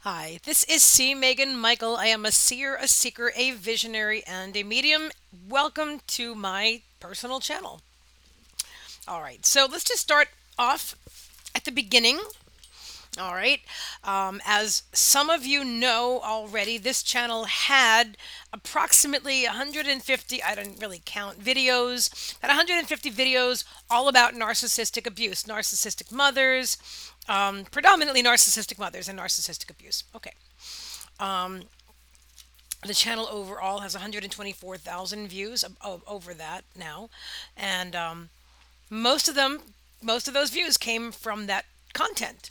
Hi, this is C. Megan Michael. I am a seer, a seeker, a visionary, and a medium. Welcome to my personal channel. All right, so let's just start off at the beginning. All right, as some of you know already, this channel had approximately 150, I didn't really count videos, had 150 videos all about narcissistic abuse, narcissistic mothers, predominantly narcissistic mothers and narcissistic abuse. Okay. The channel overall has 124,000 views over that now, and most of them, most of those views came from that content.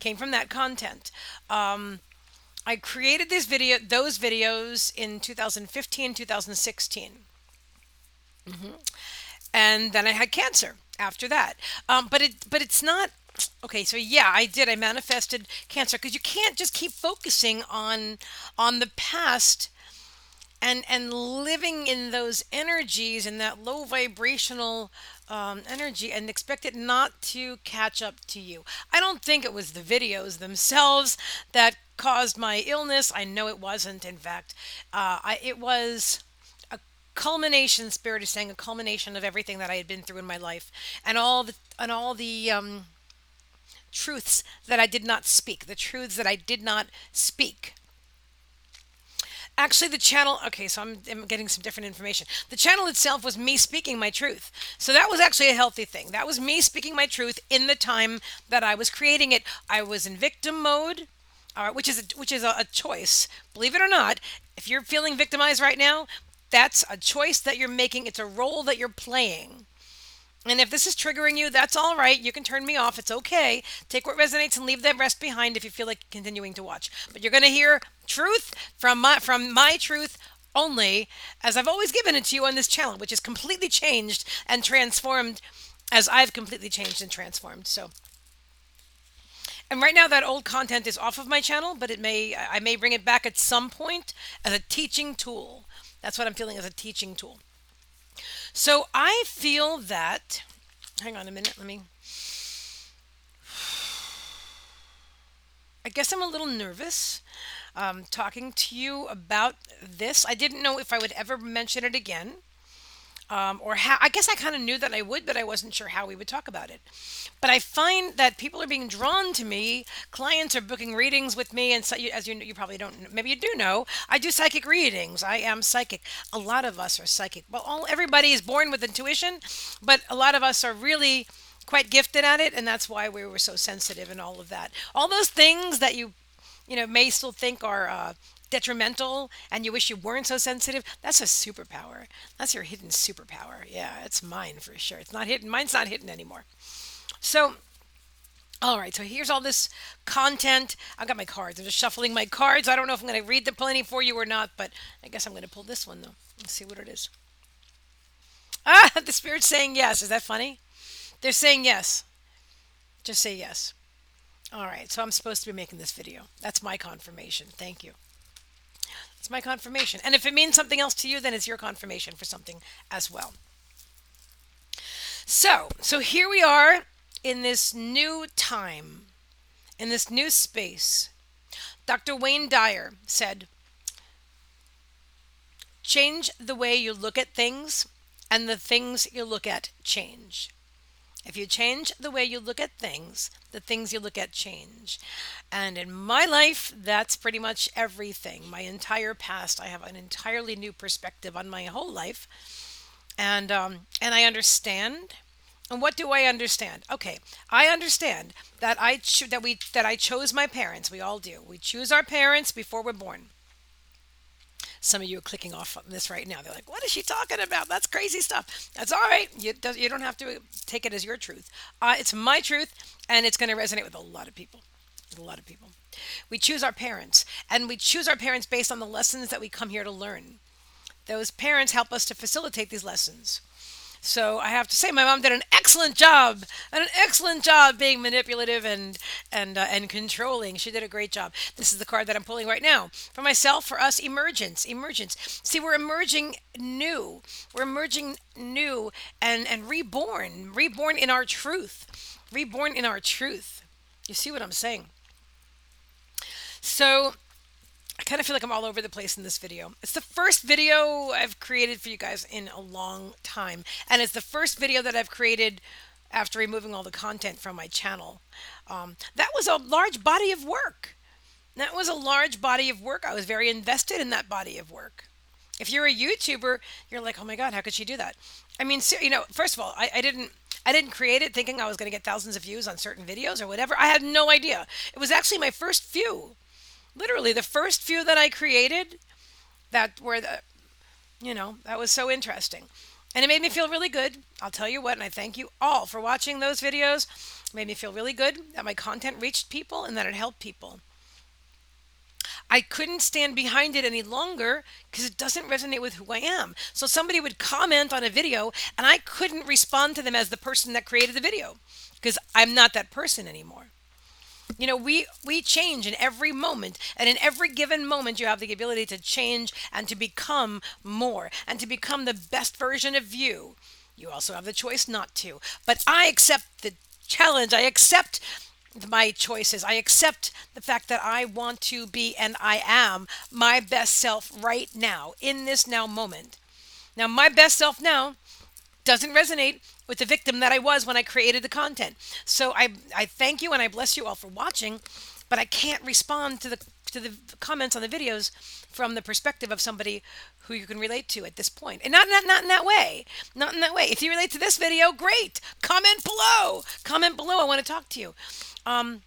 Came from that content. I created those videos in 2015, 2016, and then I had cancer after that. But it's not. Okay, so yeah, I did. I manifested cancer because you can't just keep focusing on the past and living in those energies and that low vibrational energy and expect it not to catch up to you. I don't think it was the videos themselves that caused my illness. I know it wasn't. In fact, it was a culmination. Spirit is saying a culmination of everything that I had been through in my life, and all the truths that I did not speak, the truths that I did not speak. Actually, the channel, okay, so I'm getting some different information. The channel itself was me speaking my truth. So that was actually a healthy thing. That was me speaking my truth in the time that I was creating it. I was in victim mode, which is a choice. Believe it or not, if you're feeling victimized right now, that's a choice that you're making. It's a role that you're playing. And if this is triggering you, that's all right. You can turn me off. It's okay. Take what resonates and leave the rest behind if you feel like continuing to watch. But you're going to hear truth from my truth only, as I've always given it to you on this channel, which is completely changed and transformed as I've completely changed and transformed. So, and right now that old content is off of my channel, but I may bring it back at some point as a teaching tool. That's what I'm feeling, as a teaching tool. So I feel that, hang on a minute, I guess I'm a little nervous talking to you about this. I didn't know if I would ever mention it again. Or how, I guess I kind of knew that I would, but I wasn't sure how we would talk about it. But I find that people are being drawn to me. Clients are booking readings with me, and so as you probably don't, maybe you do know, I do psychic readings. I am psychic. A lot of us are psychic. Well, everybody is born with intuition, but a lot of us are really quite gifted at it, and that's why we were so sensitive and all of that. All those things that you may still think are detrimental and you wish you weren't so sensitive, that's a superpower. That's your hidden superpower. Yeah, it's mine for sure. It's not hidden. Mine's not hidden anymore. So, all right, so here's all this content. I've got my cards. I'm just shuffling my cards. I don't know if I'm going to read the plenty for you or not, but I guess I'm going to pull this one, though. Let's see what it is. Ah, the spirit's saying yes. Is that funny? They're saying yes. Just say yes. All right, so I'm supposed to be making this video. That's my confirmation. Thank you. It's my confirmation. And if it means something else to you, then it's your confirmation for something as well. So here we are in this new time, in this new space. Dr. Wayne Dyer said, change the way you look at things, and the things you look at change. If you change the way you look at things, the things you look at change. And in my life, that's pretty much everything. My entire past, I have an entirely new perspective on my whole life, and I understand. And what do I understand? Okay, I understand that I chose my parents. We all do. We choose our parents before we're born. Some of you are clicking off on this right now. They're like, "What is she talking about? That's crazy stuff." That's all right. You don't have to take it as your truth. It's my truth, and it's going to resonate with a lot of people. With a lot of people. We choose our parents, and we choose our parents based on the lessons that we come here to learn. Those parents help us to facilitate these lessons. So I have to say, my mom did an excellent job being manipulative and controlling. She did a great job. This is the card that I'm pulling right now for myself, for us. Emergence. See, we're emerging new. We're emerging new and reborn in our truth, reborn in our truth. You see what I'm saying? So I kind of feel like I'm all over the place in this video. It's the first video I've created for you guys in a long time. And it's the first video that I've created after removing all the content from my channel. That was a large body of work. That was a large body of work. I was very invested in that body of work. If you're a YouTuber, you're like, oh my God, how could she do that? I mean, first of all, I didn't create it thinking I was going to get thousands of views on certain videos or whatever. I had no idea. It was actually my first few, literally the first few that I created that were that was so interesting. And it made me feel really good. I'll tell you what, and I thank you all for watching those videos. It made me feel really good that my content reached people and that it helped people. I couldn't stand behind it any longer because it doesn't resonate with who I am. So somebody would comment on a video and I couldn't respond to them as the person that created the video because I'm not that person anymore. We change in every moment, and in every given moment you have the ability to change and to become more and to become the best version of you. You also have the choice not to, but I accept the challenge. I accept my choices. I accept the fact that I want to be and I am my best self right now in this now moment. Now my best self now doesn't resonate with the victim that I was when I created the content. So I thank you and I bless you all for watching, but I can't respond to the comments on the videos from the perspective of somebody who you can relate to at this point. And not in that way. Not in that way. If you relate to this video, great. Comment below. Comment below. I want to talk to you. I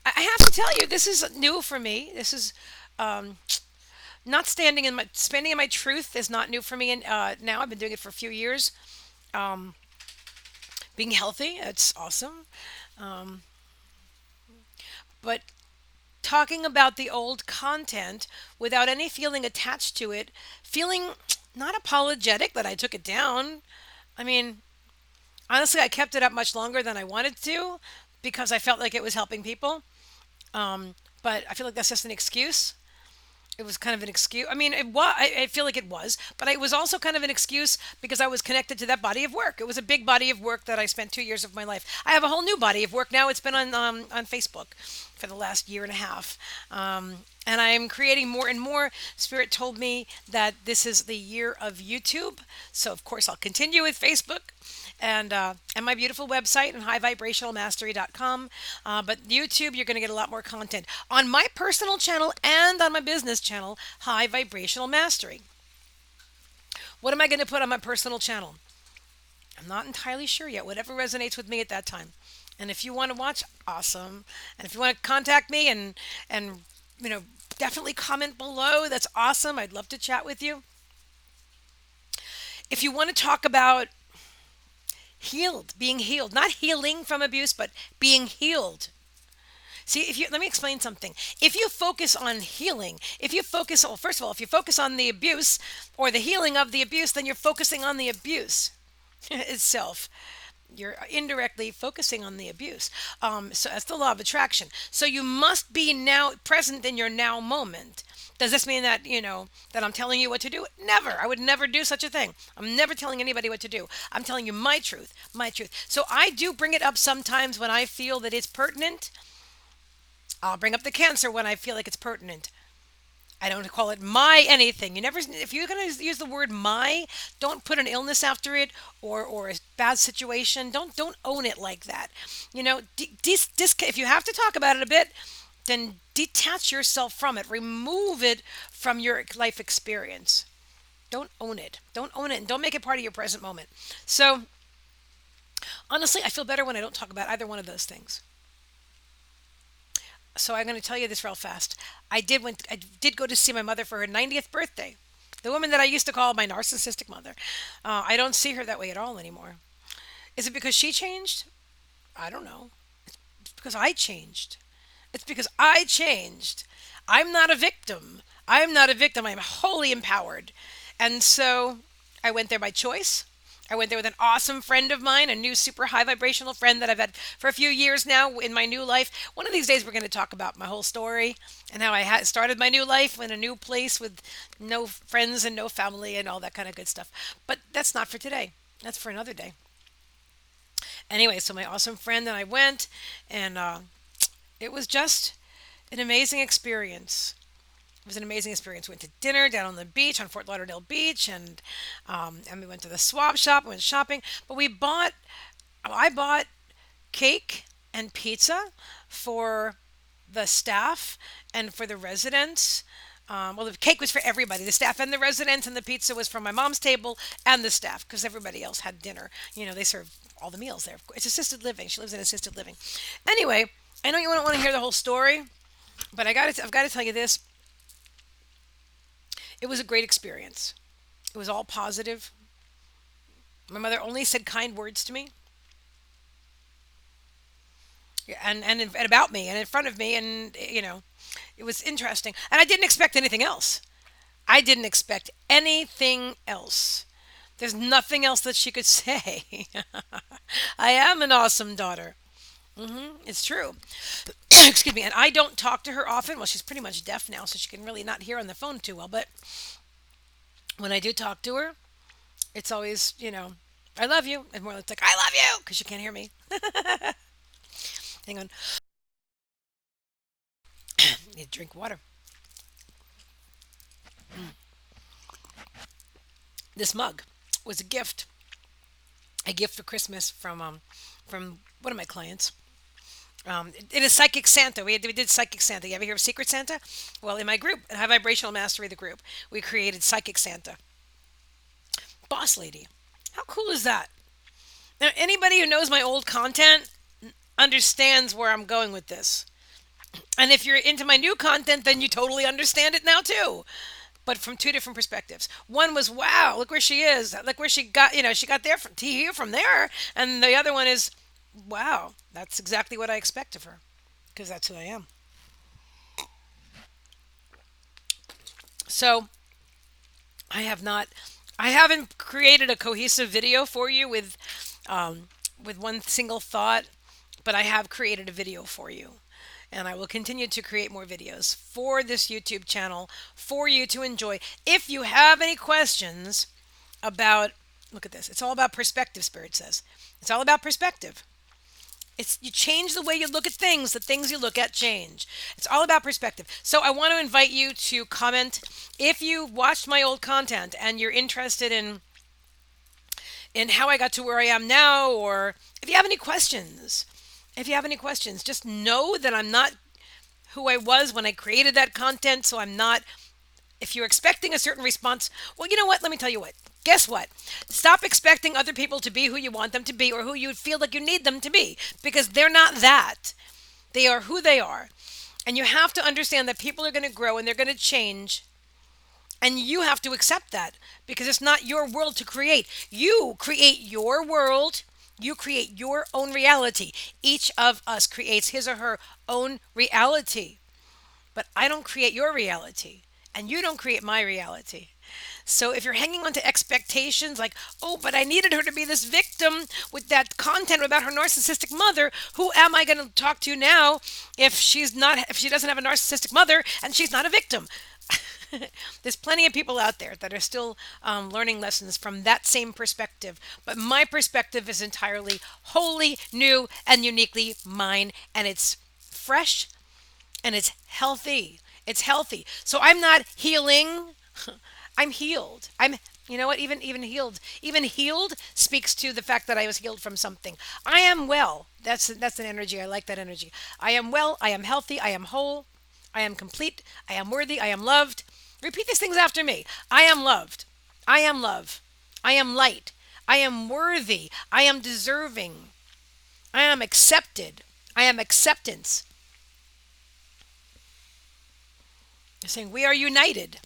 have to tell you, this is new for me. This is not standing in my truth is not new for me. And now I've been doing it for a few years. Being healthy, it's awesome. Um, but talking about the old content without any feeling attached to it, feeling not apologetic that I took it down. I mean, honestly, I kept it up much longer than I wanted to because I felt like it was helping people. But I feel like that's just an excuse. It was kind of an excuse. I mean, it was. I feel like it was, but it was also kind of an excuse because I was connected to that body of work. It was a big body of work that I spent 2 years of my life. I have a whole new body of work now. It's been on Facebook for the last year and a half, and I'm creating more and more. Spirit told me that this is the year of YouTube, so of course I'll continue with Facebook and my beautiful website and highvibrationalmastery.com. But YouTube, you're going to get a lot more content on my personal channel and on my business channel, High Vibrational Mastery. What am I going to put on my personal channel? I'm not entirely sure yet. Whatever resonates with me at that time. And if you want to watch, awesome. And if you want to contact me and definitely comment below. That's awesome. I'd love to chat with you. If you want to talk about being healed, not healing from abuse, but being healed. See, if you let me explain something. If you focus on healing, if you focus, well, first of all, if you focus on the abuse or the healing of the abuse, then you're focusing on the abuse itself. You're indirectly focusing on the abuse. So that's the law of attraction. So you must be now present in your now moment. Does this mean that, that I'm telling you what to do? Never. I would never do such a thing. I'm never telling anybody what to do. I'm telling you my truth, my truth. So I do bring it up sometimes when I feel that it's pertinent. I'll bring up the cancer when I feel like it's pertinent. I don't call it my anything. If you're going to use the word my, don't put an illness after it or a bad situation. Don't own it like that. If you have to talk about it a bit, then detach yourself from it. Remove it from your life experience. Don't own it. Don't own it and don't make it part of your present moment. So, honestly, I feel better when I don't talk about either one of those things. So I'm going to tell you this real fast. I did go to see my mother for her 90th birthday. The woman that I used to call my narcissistic mother. I don't see her that way at all anymore. Is it because she changed? I don't know. It's because I changed. It's because I changed. I'm not a victim. I'm not a victim. I'm wholly empowered. And so I went there by choice. I went there with an awesome friend of mine, a new super high vibrational friend that I've had for a few years now in my new life. One of these days, we're going to talk about my whole story and how I started my new life in a new place with no friends and no family and all that kind of good stuff. But that's not for today. That's for another day. Anyway, so my awesome friend and I went, and it was just An amazing experience. It was an amazing experience. We went to dinner down on the beach on Fort Lauderdale Beach, and we went to the swap shop. We went shopping, but I bought cake and pizza for the staff and for the residents. Well, the cake was for everybody, the staff and the residents, and the pizza was from my mom's table and the staff because everybody else had dinner. They serve all the meals there. It's assisted living. She lives in assisted living. Anyway, I know you don't want to hear the whole story, but I've got to tell you this. It was a great experience. It was all positive. My mother only said kind words to me, yeah, and about me and in front of me, and it was interesting. And I didn't expect anything else. I didn't expect anything else. There's nothing else that she could say. I am an awesome daughter. It's true. Excuse me. And I don't talk to her often. Well, she's pretty much deaf now, so she can really not hear on the phone too well. But when I do talk to her, it's always, I love you. And more it's like, I love you, because she can't hear me. Hang on. Need to drink water. This mug was a gift for Christmas from one of my clients. It is Psychic Santa. We did Psychic Santa. You ever hear of Secret Santa? Well, in my group, in High Vibrational Mastery, the group, we created Psychic Santa. Boss lady. How cool is that? Now, anybody who knows my old content understands where I'm going with this. And if you're into my new content, then you totally understand it now too. But from two different perspectives. One was, wow, look where she is. Look where she got, she got there from to here from there. And the other one is, wow, that's exactly what I expect of her because that's who I am. So I have not, I haven't created a cohesive video for you with one single thought, but I have created a video for you. And I will continue to create more videos for this YouTube channel for you to enjoy. If you have any questions about, look at this, it's all about perspective, Spirit says. It's all about perspective. It's you change the way you look at things, the things you look at change. It's all about perspective. So I want to invite you to comment if you watched my old content and you're interested in how I got to where I am now, or if you have any questions. If you have any questions, just know that I'm not who I was when I created that content, so I'm not. If you're expecting a certain response, well, you know what? Let me tell you what. Guess what? Stop expecting other people to be who you want them to be or who you feel like you need them to be because they're not that. They are who they are. And you have to understand that people are going to grow and they're going to change. And you have to accept that because it's not your world to create. You create your world. You create your own reality. Each of us creates his or her own reality. But I don't create your reality. And you don't create my reality. So if you're hanging on to expectations like, oh, but I needed her to be this victim with that content about her narcissistic mother, who am I going to talk to now if she doesn't have a narcissistic mother and she's not a victim? There's plenty of people out there that are still learning lessons from that same perspective. But my perspective is entirely wholly new and uniquely mine. And it's fresh and it's healthy. It's healthy. So I'm not healing. I'm healed. You know what? Even healed. Even healed speaks to the fact that I was healed from something. I am well. That's an energy. I like that energy. I am well. I am healthy. I am whole. I am complete. I am worthy. I am loved. Repeat these things after me. I am loved. I am love. I am light. I am worthy. I am deserving. I am accepted. I am acceptance. You're saying we are united.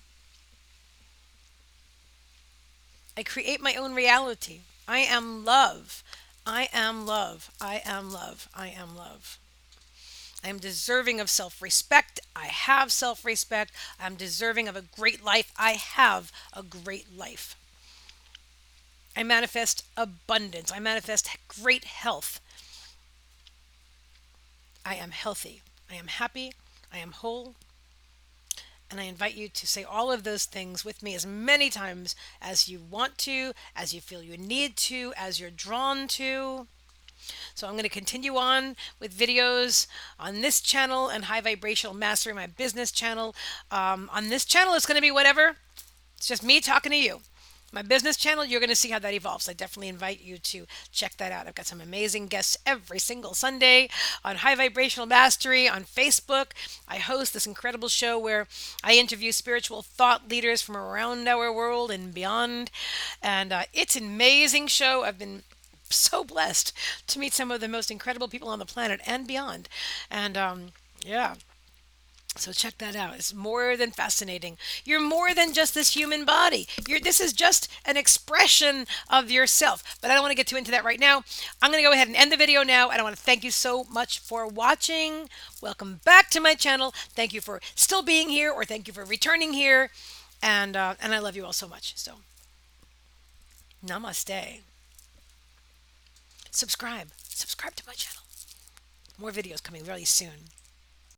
I create my own reality. I am love. I am love. I am love. I am love. I am deserving of self respect. I have self respect. I'm deserving of a great life. I have a great life. I manifest abundance. I manifest great health. I am healthy. I am happy. I am whole. And I invite you to say all of those things with me as many times as you want to, as you feel you need to, as you're drawn to. So I'm going to continue on with videos on this channel and High Vibrational Mastery, my business channel. On this channel, it's going to be whatever. It's just me talking to you. My business channel, you're going to see how that evolves. I definitely invite you to check that out. I've got some amazing guests every single Sunday on High Vibrational Mastery on Facebook. I host this incredible show where I interview spiritual thought leaders from around our world and beyond. And it's an amazing show. I've been so blessed to meet some of the most incredible people on the planet and beyond. And yeah, so check that out. It's more than fascinating. You're more than just this human body. This is just an expression of yourself. But I don't want to get too into that right now. I'm going to go ahead and end the video now. And I want to thank you so much for watching. Welcome back to my channel. Thank you for still being here, or thank you for returning here. And I love you all so much. So namaste. Subscribe. Subscribe to my channel. More videos coming really soon.